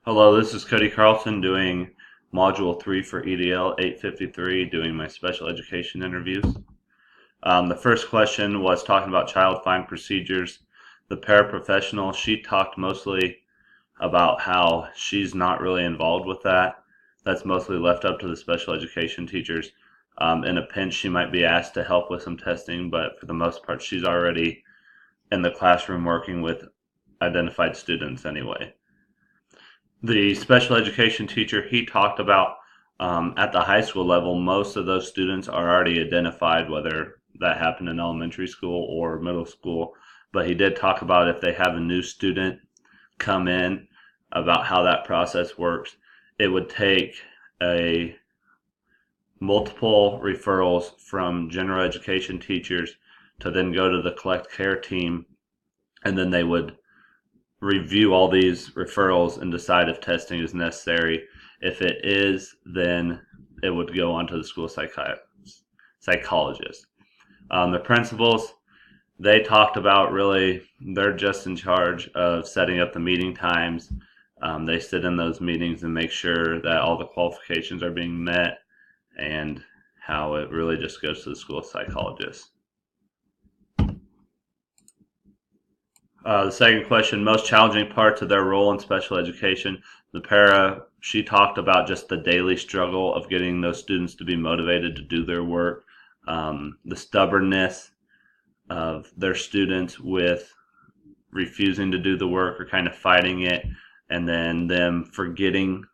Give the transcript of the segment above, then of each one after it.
Hello, this is Cody Carlson doing Module 3 for EDL 853, doing my special education interviews. The first question was talking about child fine procedures. The paraprofessional, she talked mostly about how she's not really involved with that. That's mostly left up to the special education teachers. In a pinch, she might be asked to help with some testing, but for the most part, she's already in the classroom working with identified students anyway. The special education teacher, he talked about at the high school level, most of those students are already identified, whether that happened in elementary school or middle school. But he did talk about if they have a new student come in, about how that process works. It would take a multiple referrals from general education teachers to then go to the collect care team, and then they would review all these referrals and decide if testing is necessary. If it is, then it would go on to the school psychologist. The principals, they talked about really, they're just in charge of setting up the meeting times. They sit in those meetings and make sure that all the qualifications are being met, and how it really just goes to the school psychologist. The second question, most challenging parts of their role in special education. The para, she talked about just the daily struggle of getting those students to be motivated to do their work, the stubbornness of their students with refusing to do the work or kind of fighting it, and then them forgetting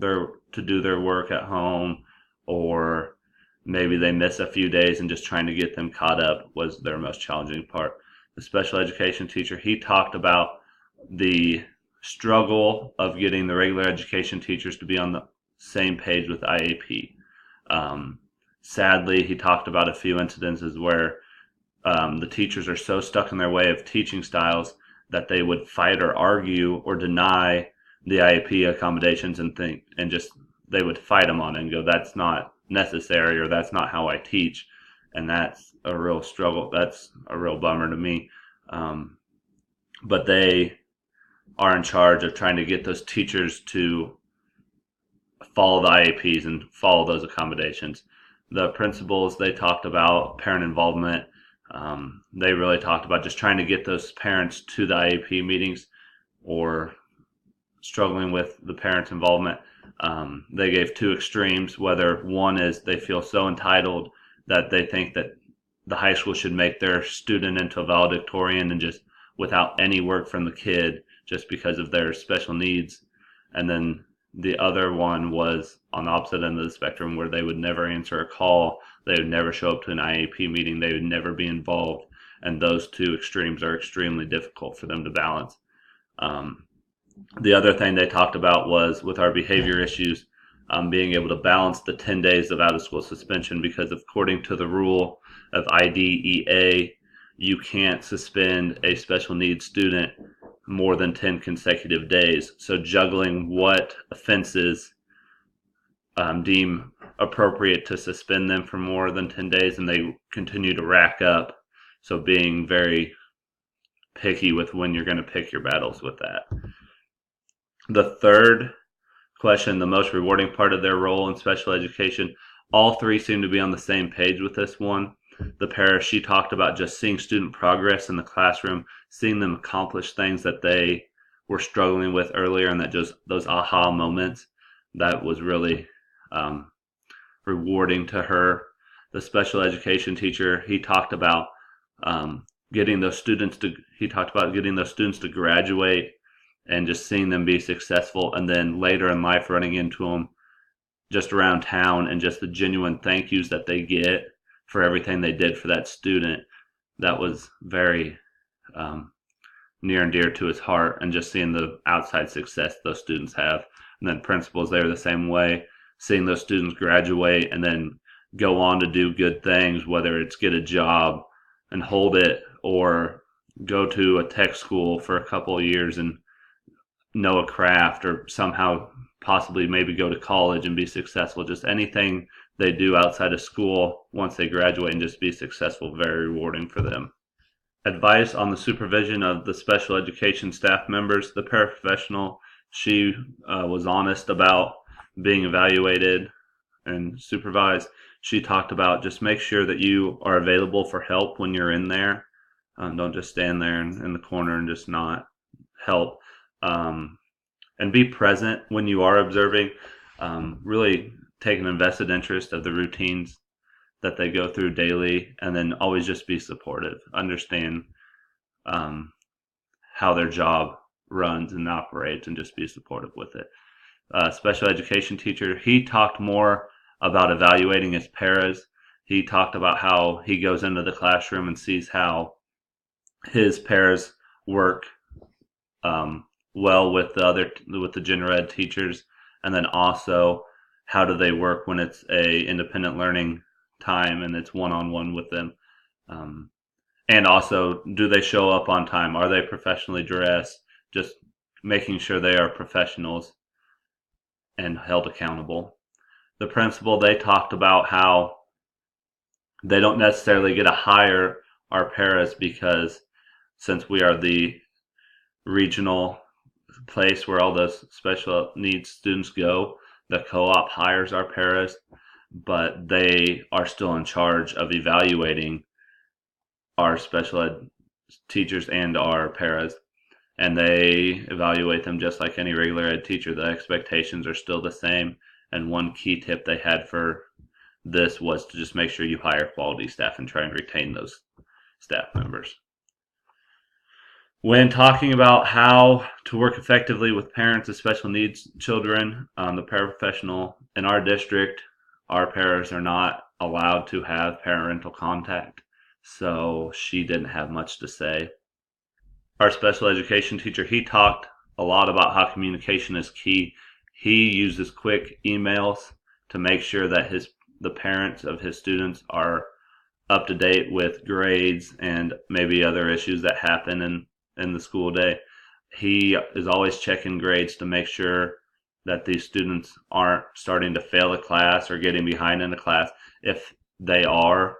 to do their work at home, or maybe they miss a few days and just trying to get them caught up was their most challenging part. The special education teacher, he talked about the struggle of getting the regular education teachers to be on the same page with IAP. Sadly, he talked about a few incidences where the teachers are so stuck in their way of teaching styles that they would fight or argue or deny the IAP accommodations and just they would fight them on it and go, that's not necessary, or that's not how I teach. And that's a real struggle. That's a real bummer to me. But they are in charge of trying to get those teachers to follow the IAPs and follow those accommodations. The principals, they talked about parent involvement. They really talked about just trying to get those parents to the IAP meetings, or struggling with the parents' involvement. They gave two extremes, whether one is they feel so entitled that they think that the high school should make their student into a valedictorian and just without any work from the kid just because of their special needs. And then the other one was on the opposite end of the spectrum, where they would never answer a call, they would never show up to an IAP meeting, they would never be involved. And those two extremes are extremely difficult for them to balance. The other thing they talked about was with our behavior issues, being able to balance the 10 days of out of school suspension, because according to the rule of IDEA, you can't suspend a special needs student more than 10 consecutive days. So juggling what offenses deem appropriate to suspend them for more than 10 days, and they continue to rack up. So being very picky with when you're going to pick your battles with that. The third question, the most rewarding part of their role in special education, all three seem to be on the same page with this one. The para, she talked about just seeing student progress in the classroom, seeing them accomplish things that they were struggling with earlier, and that just those aha moments, that was really rewarding to her. The special education teacher, he talked about getting those students to graduate and just seeing them be successful, and then later in life running into them just around town, and just the genuine thank yous that they get for everything they did for that student. That was very near and dear to his heart, and just seeing the outside success those students have. And then principals, they were the same way, seeing those students graduate and then go on to do good things, whether it's get a job and hold it, or go to a tech school for a couple of years and know a craft, or somehow possibly maybe go to college and be successful. Just anything they do outside of school once they graduate and just be successful, very rewarding for them. Advice on the supervision of the special education staff members. The paraprofessional, She was honest about being evaluated and supervised. She talked about just make sure that you are available for help when you're in there. Don't just stand there in the corner and just not help. And be present when you are observing. Really take an invested interest of the routines that they go through daily, and then always just be supportive. Understand um, how their job runs and operates, and just be supportive with it. Special education teacher, he talked more about evaluating his paras. He talked about how he goes into the classroom and sees how his paras work well with the general ed teachers, and then also how do they work when it's a independent learning time and it's one-on-one with them. um, and also, do they show up on time? Are they professionally dressed? Just making sure they are professionals and held accountable. The principal, they talked about how they don't necessarily get to hire our paras because since we are the regional place where all those special needs students go, the co-op hires our paras, but they are still in charge of evaluating our special ed teachers and our paras, and they evaluate them just like any regular ed teacher. The expectations are still the same, and one key tip they had for this was to just make sure you hire quality staff and try and retain those staff members. When talking about how to work effectively with parents of special needs children, the paraprofessional in our district, our paras are not allowed to have parental contact, so she didn't have much to say. Our special education teacher, he talked a lot about how communication is key. He uses quick emails to make sure that the parents of his students are up to date with grades and maybe other issues that happen in the school day. He is always checking grades to make sure that these students aren't starting to fail a class or getting behind in a class. If they are,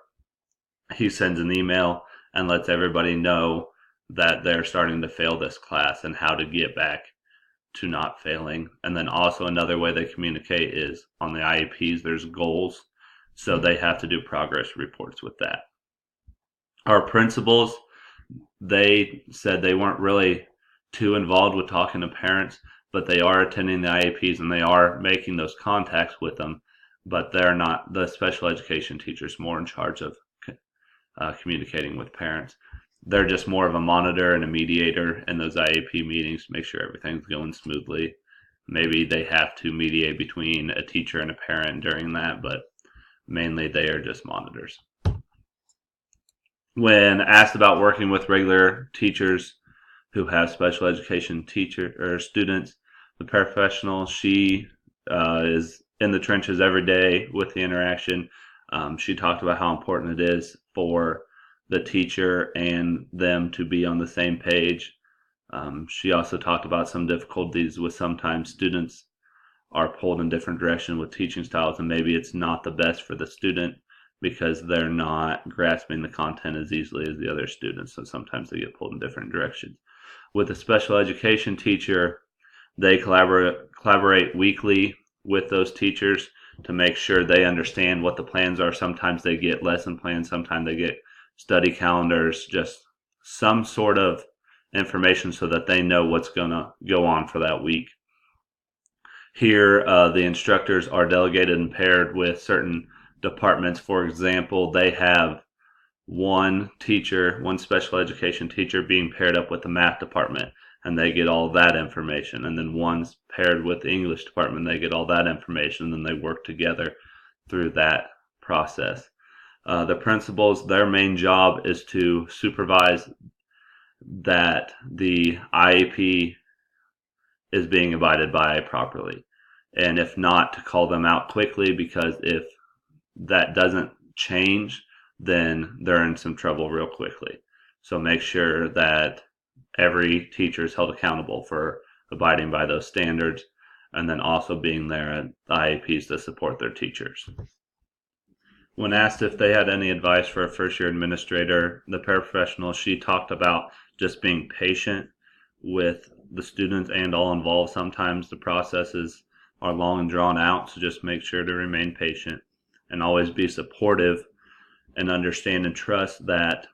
he sends an email and lets everybody know that they're starting to fail this class and how to get back to not failing. And then also another way they communicate is on the IEPs, there's goals. So they have to do progress reports with that. Our principals, they said they weren't really too involved with talking to parents, but they are attending the IEPs and they are making those contacts with them. But they're not, the special education teachers more in charge of communicating with parents. They're just more of a monitor and a mediator in those IEP meetings to make sure everything's going smoothly. Maybe they have to mediate between a teacher and a parent during that, but mainly they are just monitors. When asked about working with regular teachers who have special education teacher or students, the paraprofessional, she is in the trenches every day with the interaction. She talked about how important it is for the teacher and them to be on the same page. She also talked about some difficulties with sometimes students are pulled in different directions with teaching styles, and maybe it's not the best for the student because they're not grasping the content as easily as the other students, so sometimes they get pulled in different directions. With a special education teacher, they collaborate weekly with those teachers to make sure they understand what the plans are. Sometimes they get lesson plans, sometimes they get study calendars, just some sort of information so that they know what's going to go on for that week. Here, the instructors are delegated and paired with certain departments. For example, they have one teacher, one special education teacher being paired up with the math department, and they get all that information. And then one's paired with the English department, they get all that information, and then they work together through that process. The principals, their main job is to supervise that the IEP is being abided by properly. And if not, to call them out quickly, because if that doesn't change, then they're in some trouble real quickly. So make sure that every teacher is held accountable for abiding by those standards, and then also being there at IEPs to support their teachers. When asked if they had any advice for a first year administrator, the paraprofessional, she talked about just being patient with the students and all involved. Sometimes the processes are long and drawn out, so just make sure to remain patient and always be supportive and understand and trust that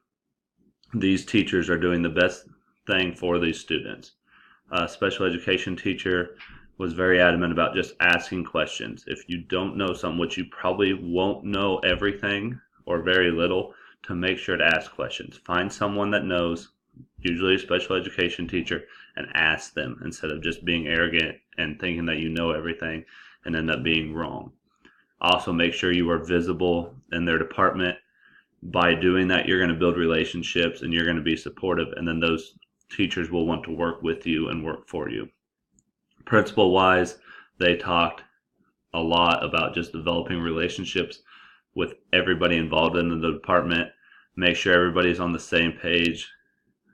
these teachers are doing the best thing for these students. A special education teacher was very adamant about just asking questions. If you don't know something, which you probably won't know everything or very little, to make sure to ask questions. Find someone that knows, usually a special education teacher, and ask them instead of just being arrogant and thinking that you know everything and end up being wrong. Also, make sure you are visible in their department. By doing that, you're going to build relationships and you're going to be supportive, and then those teachers will want to work with you and work for you. Principal wise, they talked a lot about just developing relationships with everybody involved in the department. Make sure everybody's on the same page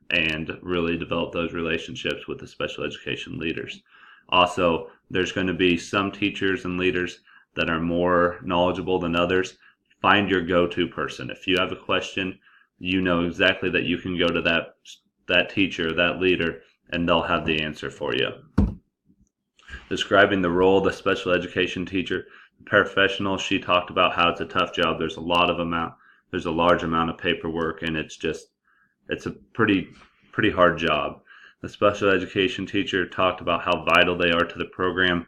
and really develop those relationships with the special education leaders. Also, there's going to be some teachers and leaders that are more knowledgeable than others. Find your go-to person. If you have a question, you know exactly that you can go to that teacher, that leader, and they'll have the answer for you. Describing the role of the special education teacher, the paraprofessional, she talked about how it's a tough job. There's a large amount of paperwork, and it's a pretty hard job. The special education teacher talked about how vital they are to the program.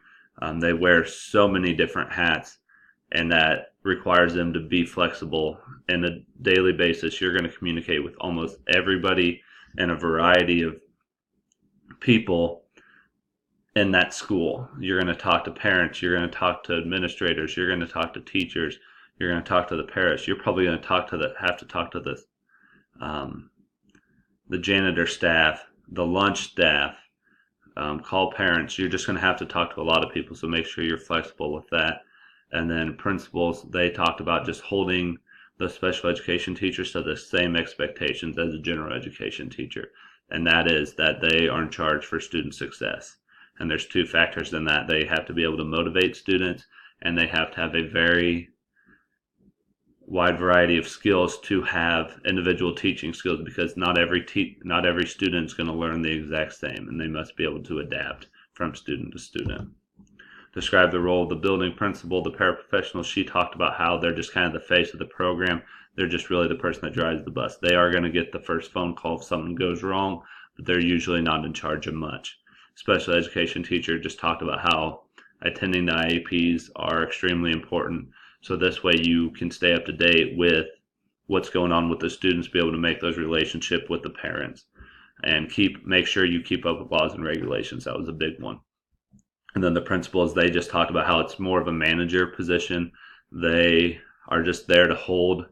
They wear so many different hats, and that requires them to be flexible. On a daily basis, you're going to communicate with almost everybody and a variety of people in that school. You're going to talk to parents, you're going to talk to administrators, you're going to talk to teachers, you're going to talk to the parents. You're probably going to have to talk to the janitor staff, the lunch staff, call parents. You're just going to have to talk to a lot of people, so make sure you're flexible with that. And then principals, they talked about just holding the special education teachers to the same expectations as a general education teacher, and that is that they are in charge for student success. And there's two factors in that. They have to be able to motivate students, and they have to have a very wide variety of skills to have individual teaching skills, because not every student is going to learn the exact same, and they must be able to adapt from student to student. Describe the role of the building principal, the paraprofessional. She talked about how they're just kind of the face of the program. They're just really the person that drives the bus. They are going to get the first phone call if something goes wrong, but they're usually not in charge of much. Special education teacher just talked about how attending the IEPs are extremely important. So this way you can stay up to date with what's going on with the students, be able to make those relationships with the parents, and make sure you keep up with laws and regulations. That was a big one. And then the principals, they just talked about how it's more of a manager position. They are just there to hold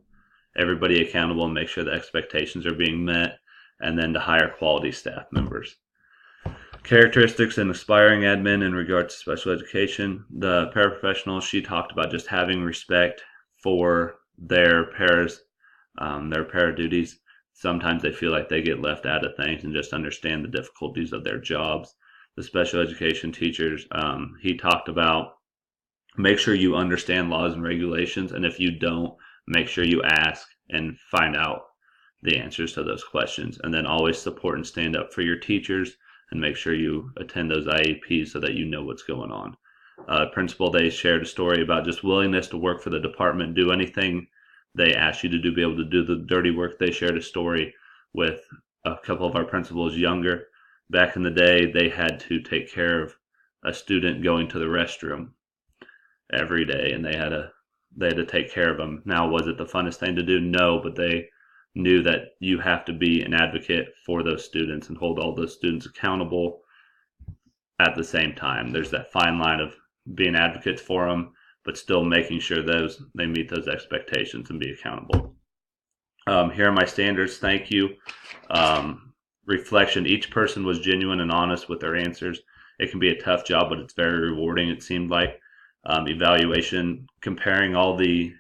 everybody accountable and make sure the expectations are being met, and then to hire quality staff members. Characteristics and aspiring admin in regard to special education. The paraprofessional, she talked about just having respect for their para duties. Sometimes they feel like they get left out of things, and just understand the difficulties of their jobs. The special education teachers, he talked about make sure you understand laws and regulations, and if you don't, make sure you ask and find out the answers to those questions, and then always support and stand up for your teachers, and make sure you attend those IEPs so that you know what's going on. Principal, they shared a story about just willingness to work for the department, do anything they ask you to do, be able to do the dirty work. They shared a story with a couple of our principals younger. Back in the day, they had to take care of a student going to the restroom every day, and they had to take care of them. Now, was it the funnest thing to do? No, but they knew that you have to be an advocate for those students and hold all those students accountable at the same time. There's that fine line of being advocates for them, but still making sure they meet those expectations and be accountable. Here are my standards. Thank you. Reflection. Each person was genuine and honest with their answers. It can be a tough job, but it's very rewarding, it seemed like. Evaluation. Comparing all the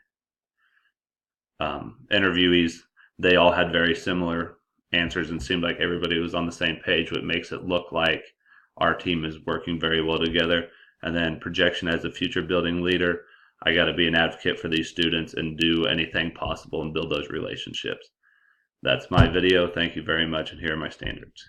interviewees, they all had very similar answers and seemed like everybody was on the same page, which makes it look like our team is working very well together. And then projection as a future building leader. I got to be an advocate for these students and do anything possible and build those relationships. That's my video. Thank you very much, and here are my standards.